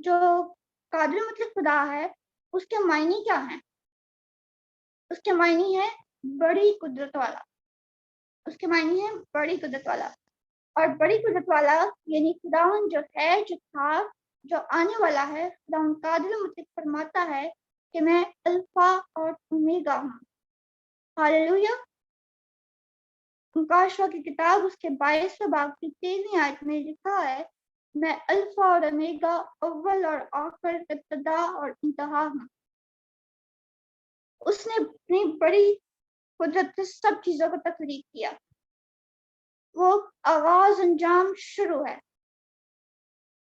جو قادر مطلق خدا ہے اس کے معنی کیا ہیں؟ اس کے معنی ہے بڑی قدرت والا، اس کے معنی ہے بڑی قدرت والا، اور بڑی قدرت والا یعنی خداوند جو ہے، جو تھا، جو آنے والا ہے۔ خداوند قادر مطلق فرماتا ہے کہ میں الفا اور اومیگا ہوں۔ ہاللویا۔ مکاشفہ کی کتاب اس کے 22 باب کی 13 آیت میں لکھا ہے، میں الفا اور اومیگا، اول اور آخر، ابتدا اور انتہا ہوں۔ اس نے اپنی بڑی قدرت سے سب چیزوں کو تخلیق کیا۔ وہ آغاز، انجام، شروع ہے۔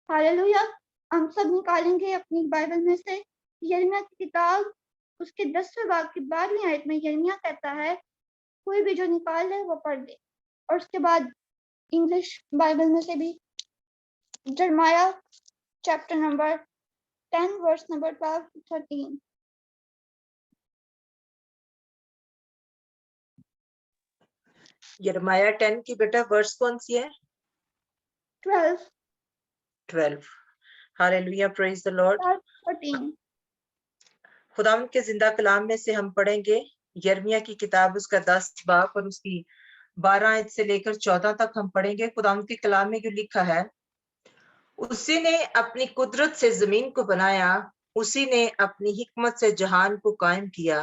ہاللویا۔ ہم سب نکالیں گے اپنی بائبل میں سے یرمیہ کی کتاب اس کے 10 باب کی 12 آیت میں یرمیہ کہتا ہے، کوئی بھی جو نکال لے وہ پڑھ لے۔ اور اس کے بعد انگلش بائبل میں سے بھی Jeremiah chapter number 10 verse number 12 to 13۔ یرمایہ 10 کی بیٹا ورس کون سی ہے؟ 12۔ Hallelujah, praise the lord. 14۔ خداوند کے زندہ کلام میں سے ہم پڑھیں گے یرمیہ کی کتاب اس کا 10 باب اور اس کی 12 آیت سے لے کر 14 تک ہم پڑھیں گے۔ خداوند کے کلام میں جو لکھا ہے، اسی نے اپنی قدرت سے زمین کو بنایا، اسی نے اپنی حکمت سے جہان کو قائم کیا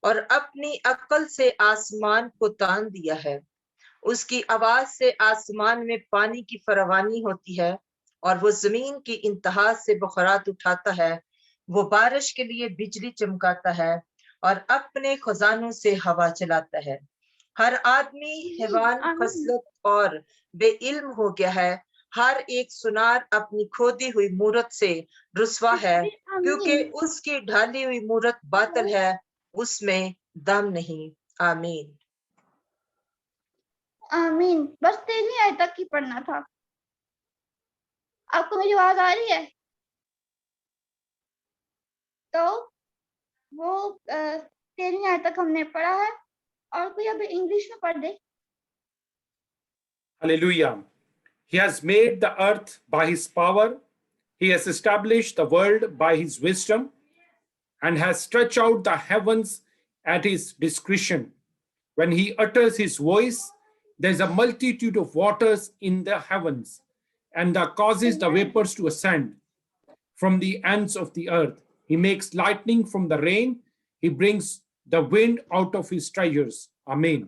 اور اپنی عقل سے آسمان کو تان دیا ہے۔ اس کی آواز سے آسمان میں پانی کی فراوانی ہوتی ہے اور وہ زمین کی انتہا سے بخارات اٹھاتا ہے۔ وہ بارش کے لیے بجلی چمکاتا ہے اور اپنے خزانوں سے ہوا چلاتا ہے۔ ہر آدمی، حیوان، خصلت اور بے علم ہو گیا ہے۔ ہر ایک سنار اپنی کھودی ہوئی مورت سے رسوا ہے، کیونکہ اس کی ڈھالی ہوئی مورت باطل ہے، اس میں دم نہیں۔ آمین۔ آمین۔ بس 13 آیت تک ہی پڑھنا تھا۔ آپ کو میری آواز آ رہی ہے؟ تو وہ 13 آیت تک ہم نے پڑھا ہے، اور کوئی اب انگلش میں پڑھ دے۔ Hallelujah. He has made the earth by his power. He has established the world by his wisdom and has stretched out the heavens at his discretion. When he utters his voice, there is a multitude of waters in the heavens, and causes the vapors to ascend from the ends of the earth. He makes lightning from the rain. He brings the wind out of his treasures. Amen.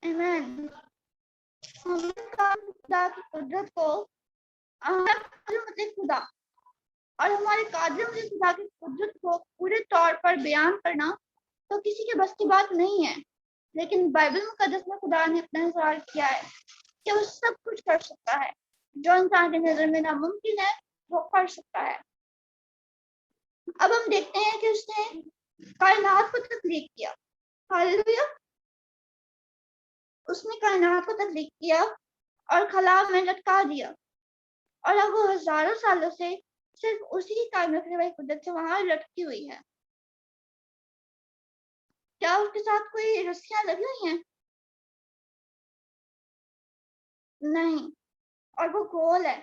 Amen. خدا کی قدرت کو، خدا اور ہمارے قادر مطلق خدا کی قدرت کو پورے طور پر بیان کرنا تو کسی کے بس کی بات نہیں ہے، لیکن بائبل مقدس میں خدا نے اپنا اظہار کیا ہے کہ وہ سب کچھ کر سکتا ہے، جو انسان کی نظر میں ناممکن ہے وہ کر سکتا ہے۔ اب ہم دیکھتے ہیں کہ اس نے کائنات کو تخلیق کیا۔ ہاللویا۔ اس نے کائنات کو تخلیق کیا اور خلا میں لٹکا دیا، اور اب وہ ہزاروں سالوں سے صرف اسی کی قائم رکھنے والی قدرت سے وہاں لٹکی ہوئی ہے۔ کیا اس کے ساتھ کوئی رسیاں لگی ہوئی ہیں؟ نہیں۔ اور وہ گول ہے،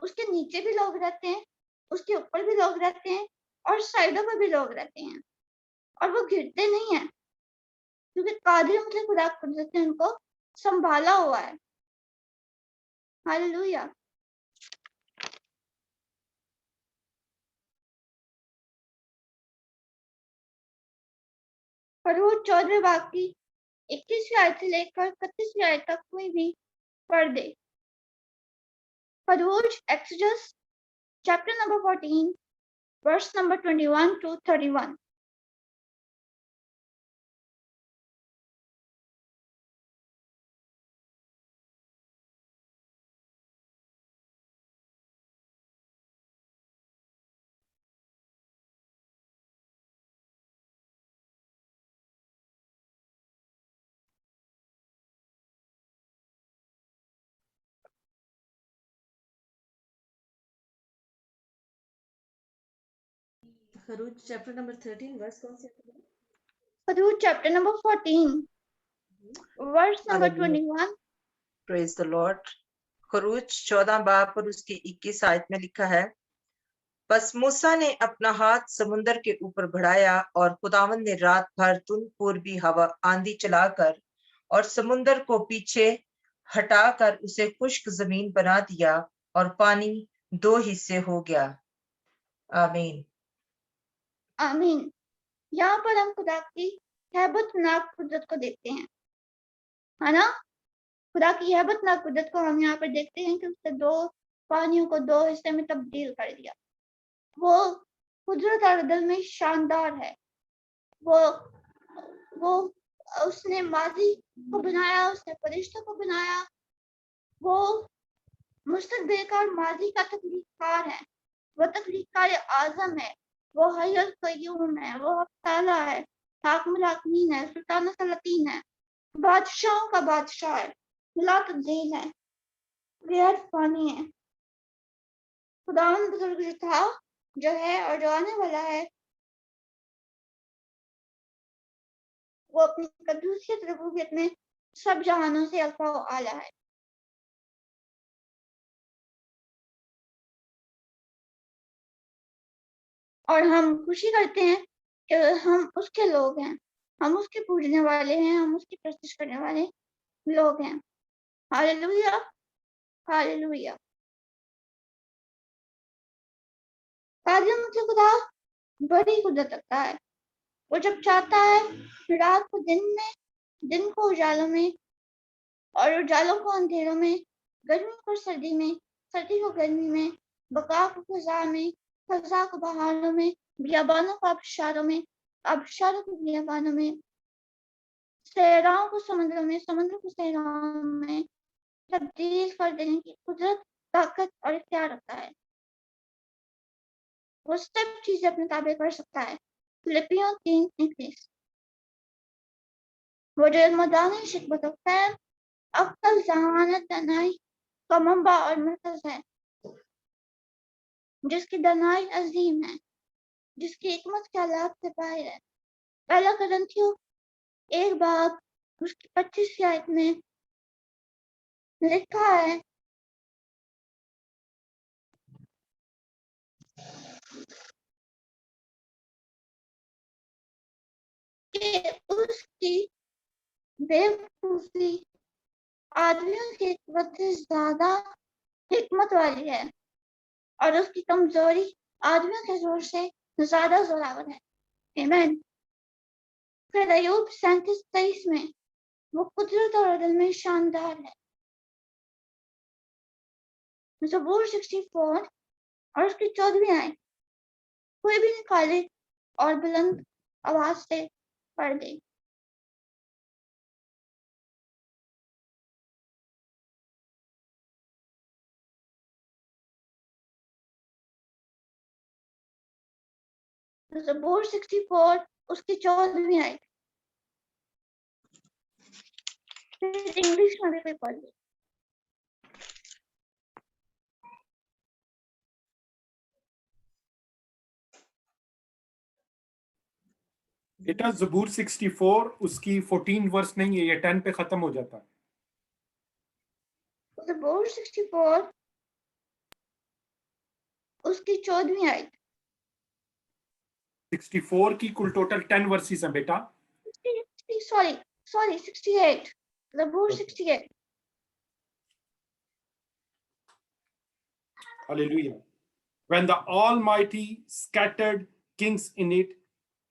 اس کے نیچے بھی لوگ رہتے ہیں، اس کے اوپر بھی لوگ رہتے ہیں، اور سائڈوں پر بھی لوگ رہتے ہیں، اور وہ گرتے نہیں ہیں، کیونکہ قادر مطلق خدا قدرت نے ان کو سنبھالا ہوا ہے۔ ہاللویا۔ خروج 14 باب کی 21 آیت سے لے کر 31 آیت تک کوئی بھی پڑھ دے۔ خروج Exodus chapter number 14 verse number 21 to 31۔ خروج چیپٹر نمبر 13 ورس کون سے؟ خروج chapter number 14 verse number 21۔ Praise the lord. خروج 14 باب اور اس کی 21 آیت میں لکھا ہے، بس موسیٰ نے اپنا ہاتھ سمندر کے اوپر بڑھایا اور خداوند نے رات بھر تند پوربی ہوا آندھی چلا کر اور سمندر کو پیچھے ہٹا کر اسے خشک زمین بنا دیا اور پانی 2 حصے ہو گیا. آمین. آمین. یہاں پر ہم خدا کی ہیبت ناک قدرت کو دیکھتے ہیں، ہے نا؟ خدا کی ہیبت ناک قدرت کو ہم یہاں پر دیکھتے ہیں کہ اس نے 2 پانیوں کو 2 حصے میں تبدیل کر دیا. وہ قدرت اور عدل میں شاندار ہے. وہ اس نے ماضی کو بنایا، اس نے فرشتوں کو بنایا. وہ مستقبل کا اور ماضی کا تخلیق کار ہے. وہ تخلیق کار اعظم ہے. وہ حی القیوم ہے. وہ حق تعالیٰ ہے، حاکم الحاکمین ہے، سلطان السلاطین ہے، بادشاہوں کا بادشاہ ہے، لا تبدیل ہے، غیر فانی ہے. خداوند بزرگ جو تھا، جو ہے اور جو آنے والا ہے، وہ اپنی قدوسیت ربوبیت میں سب جہانوں سے الفا و اعلیٰ ہے. اور ہم خوشی کرتے ہیں کہ ہم اس کے لوگ ہیں، ہم اس کے پوجنے والے ہیں، ہم اس کی پرستش کرنے والے لوگ ہیں. Hallelujah, hallelujah. قادر مطلب خدا بڑی قدرت رکھتا ہے. وہ جب چاہتا ہے رات کو دن میں، دن کو اجالوں میں، اور اجالوں کو اندھیروں میں، گرمی کو سردی میں، سردی کو گرمی میں، بقا کو خزاں میں، خزاں کو بہاروں میں، بیابانوں کو آبشاروں میں، آبشاروں کو بیابانوں میں، صحراؤں کو سمندروں میں، سمندروں کو صحراؤں میں تبدیل کر دینے کی قدرت، طاقت اور اختیار رکھتا ہے. وہ سب چیزیں اپنے تابع کر سکتا ہے. فلپیوں 3:21. وہ جو علم و دانی، شکوت و فہم، عقل، ذہانت، دانائی کا منبع اور مرکز ہے، جس کی دانائی عظیم ہے، جس کی حکمت خیالات سے باہر ہے. پہلا کرنتھیوں 1 اس کی 25 آیت میں لکھا ہے کہ اس کی بیوقوفی آدمیوں کی حکمت سے زیادہ حکمت والی ہے، اور اس کی کمزوری آدمیوں کے زور سے زیادہ زوراور ہے. آمین. پھر ایوب 37:23 میں وہ قدرت اور عدل میں شاندار ہے. زبور 64 اور اس کی 14 آیت کوئی بھی نکالے اور بلند آواز سے پڑھ دے. زبور 64 اس کی 14 آیت. پھر انگلش میں بھی کوئی پڑھ دے. بیٹا زبور 64 اس کی 14 ورس نہیں ہے، یہ 10 پہ ختم ہو جاتا ہے. زبور 64 اس کی 14 آیت. 64 کی کل ٹوٹل 10 ورسز ہیں بیٹا. سوری 68. زبور 68. Hallelujah. When the Almighty scattered kings in it,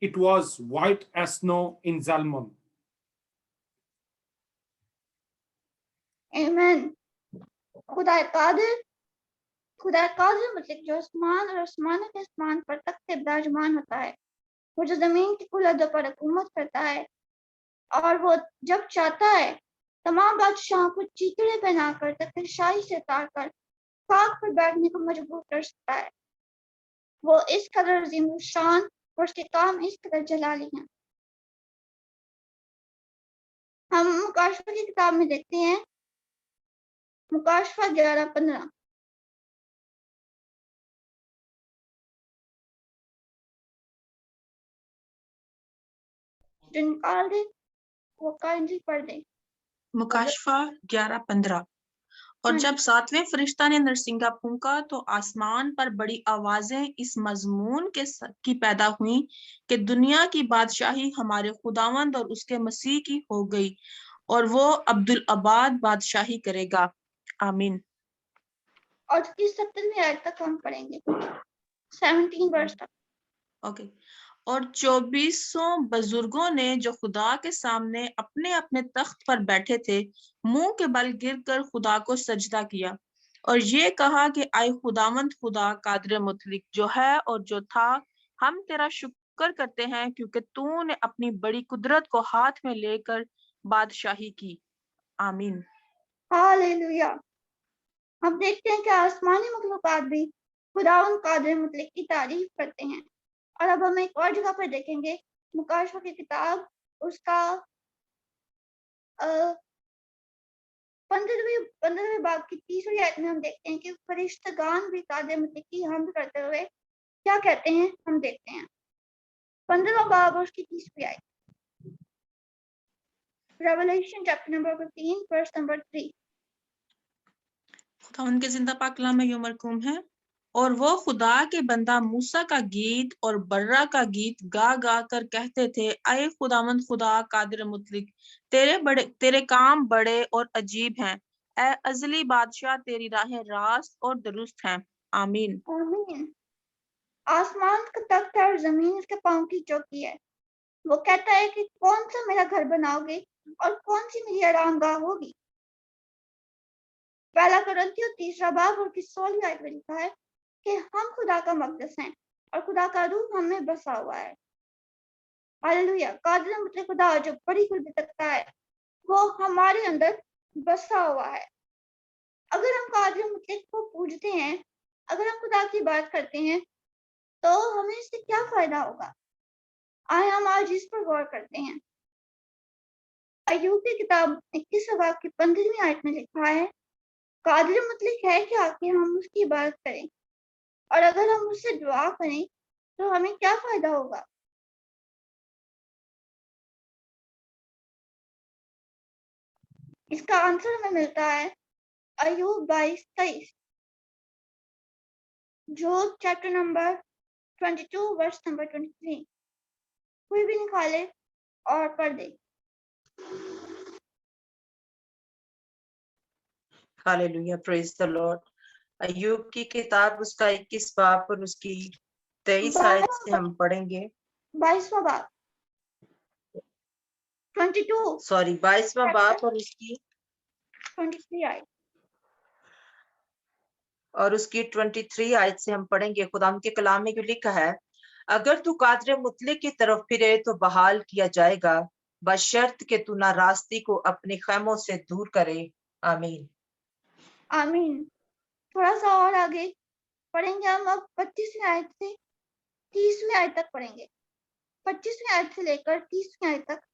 it was white as snow in Zalmon. Amen. خدا قادر مطلب جو آسمان اور آسمانوں کے آسمان پر تخت براجمان ہوتا ہے، وہ جو زمین کی کل عہدوں پر حکومت کرتا ہے، اور وہ جب چاہتا ہے تمام بادشاہوں کو چیکڑے پہنا کر تخت شاہی سے اتار کر خاک پر بیٹھنے کو مجبور کر سکتا ہے. وہ اس قدر عظیم الشان اور اس کے کام اس قدر جلالی ہیں. ہم مکاشفہ کی کتاب میں دیکھتے ہیں، مکاشفہ 11:15. جو نکال دے وہ کائنڈلی پڑھ دے. مکاشفہ 11:15. اور جب ساتویں فرشتہ نے نرسنگا پھونکا تو آسمان پر بڑی آوازیں اس مضمون کی پیدا ہوئیں کہ دنیا کی بادشاہی ہمارے خداوند اور اس کے مسیح کی ہو گئی اور وہ عبدالآباد بادشاہی کرے گا. آمین. اور اس کی 70ویں آیت تک ہم پڑھیں گے، 17 ورس تک. اوکے. اور 24 بزرگوں نے جو خدا کے سامنے اپنے اپنے تخت پر بیٹھے تھے منہ کے بل گر کر خدا کو سجدہ کیا اور یہ کہا کہ اے خداوند خدا قادر مطلق جو ہے اور جو تھا، ہم تیرا شکر کرتے ہیں کیونکہ تو نے اپنی بڑی قدرت کو ہاتھ میں لے کر بادشاہی کی. آمین. ہاللویا. ہم دیکھتے ہیں کہ آسمانی مخلوقات بھی خداوند قادر مطلق کی تعریف کرتے ہیں. اور اب ہم ایک اور جگہ پر دیکھیں گے، مکاشفہ کی کتاب اس کا 15ویں باب کی 30ویں آیت میں ہم دیکھتے ہیں کہ فرشتگان بھی قادر مطلق کی حمد کرتے ہوئے کیا کہتے ہیں، ہم دیکھتے ہیں 15واں باب اور اس کی 30ویں آیت. Revelation chapter number 15 verse number 3. خداوند کے زندہ پاک کلام میں یوں مرقوم ہے، اور وہ خدا کے بندہ موسیٰ کا گیت اور برا کا گیت گا گا کر کہتے تھے، اے خداوند خدا قادر مطلق، تیرے کام بڑے اور عجیب ہیں، اے ازلی بادشاہ، تیری راہیں راست اور درست ہیں. آمین. آمین. آسمان کا تخت ہے اور زمین اس کے پاؤں کی چوکی ہے. وہ کہتا ہے کہ کون سا میرا گھر بناؤ گے اور کون سی میری آرام گاہ ہوگی. پہلا کرنتھیوں 3 باب اور 16 آیت میں لکھا ہے کہ ہم خدا کا مقدس ہیں اور خدا کا روح ہم میں بسا ہوا ہے. ہاللویا. قادر مطلق خدا جو بڑی قدرت رکھتا ہے وہ ہمارے اندر بسا ہوا ہے. اگر ہم قادر مطلق کو پوجتے ہیں، اگر ہم خدا کی بات کرتے ہیں تو ہمیں اس سے کیا فائدہ ہوگا؟ آئے ہم آج اس پر غور کرتے ہیں. ایوب کی کتاب 21 باب کی 15ویں آیت میں لکھا ہے، قادر مطلق ہے کیا کہ ہم اس کی عبادت کریں، اور اگر ہم اس سے دعا کریں تو ہمیں کیا فائدہ ہوگا؟ اس کا آنسر ہمیں ملتا ہے Ayub 22:23، Job chapter number 22 verse number 23. کوئی بھی نکالے اور پڑھ دے. Hallelujah. Praise the Lord. Ayub کی کتاب اس کا 21 باب اور اس کی 23 آیت سے ہم پڑھیں گے. 22واں باب 22واں باب اور اس کی 23 آیت. اور اس کی 23 آیت سے ہم پڑھیں گے. خدا کے کلام میں جو لکھا ہے، اگر تو قادر مطلق کی طرف پھرے تو بحال کیا جائے گا، بشرط کہ تو نہ راستی کو اپنے خیموں سے دور کرے. آمین. آمین. تھوڑا سا اور آگے پڑھیں گے ہم. اب 25ویں آیت سے 30ویں آیت تک پڑھیں گے. 25ویں آیت سے لے کر 30ویں آیت تک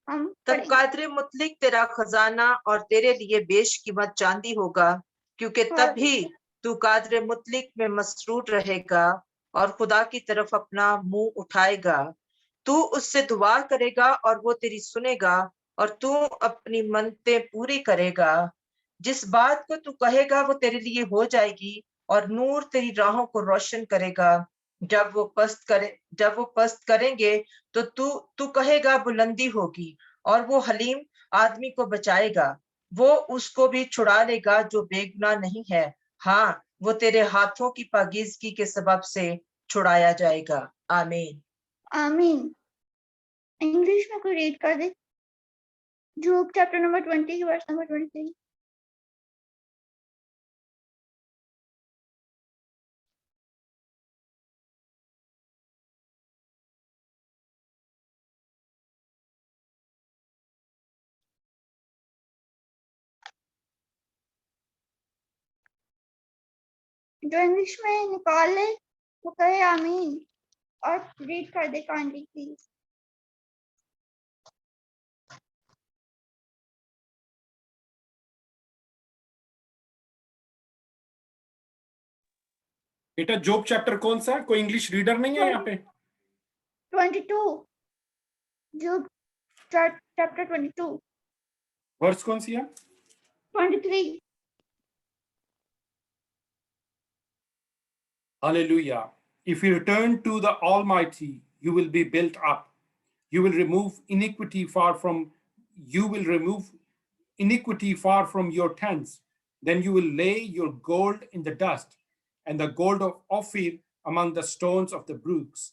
ہم تب پڑھیں گے. قادر مطلق تیرا خزانہ اور تیرے لیے بیش قیمت چاندی ہوگا، کیونکہ تب ہی تو قادر مطلق میں مسرور رہے گا اور خدا کی طرف اپنا منہ اٹھائے گا. تو اس سے دعا کرے گا اور وہ تیری سنے گا، اور تو اپنی منتیں پوری کرے گا. جس بات کو تو کہے گا وہ تیرے لیے ہو جائے گی، اور نور تیری راہوں کو روشن کرے گا. جب وہ پست کریں گے تو کہے گا بلندی ہوگی، اور وہ حلیم آدمی کو بچائے گا. وہ اس کو بھی چھڑا لے گا جو بے گناہ نہیں ہے. ہاں، وہ تیرے ہاتھوں کی پاکیزگی کے سبب سے چھڑایا جائے گا. آمین. آمین. انگلش میں کوئی ریڈ کر دے. Job chapter number 20 verse number 23. جو انگلش میں نکال لے وہ کہے آمین اور ریڈ کر دے کائنڈلی پلیز. بیٹا جوب چیپٹر کون سا؟ کوئی انگلش ریڈر نہیں ہے یہاں پہ؟ 22. جوب چیپٹر 22 ورس کون سی ہے؟ 23. Hallelujah. If you return to the Almighty, you will be built up. You will remove iniquity far from your tents. Then you will lay your gold in the dust, and the gold of Ophir among the stones of the brooks.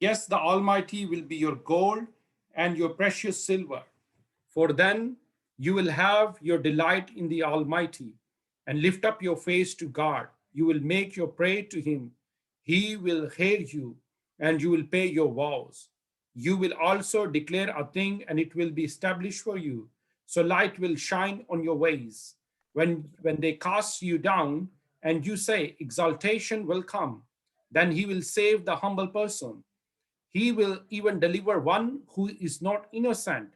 Yes, the Almighty will be your gold and your precious silver. For then you will have your delight in the Almighty and lift up your face to God. You will make your prayer to him. He will hear you and you will pay your vows. You will also declare a thing and it will be established for you. So light will shine on your ways. When they cast you down and you say, exaltation will come, then he will save the humble person. He will even deliver one who is not innocent.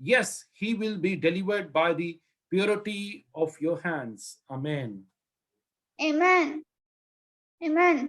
Yes, he will be delivered by the purity of your hands. Amen. Amen. Amen.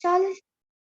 40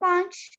5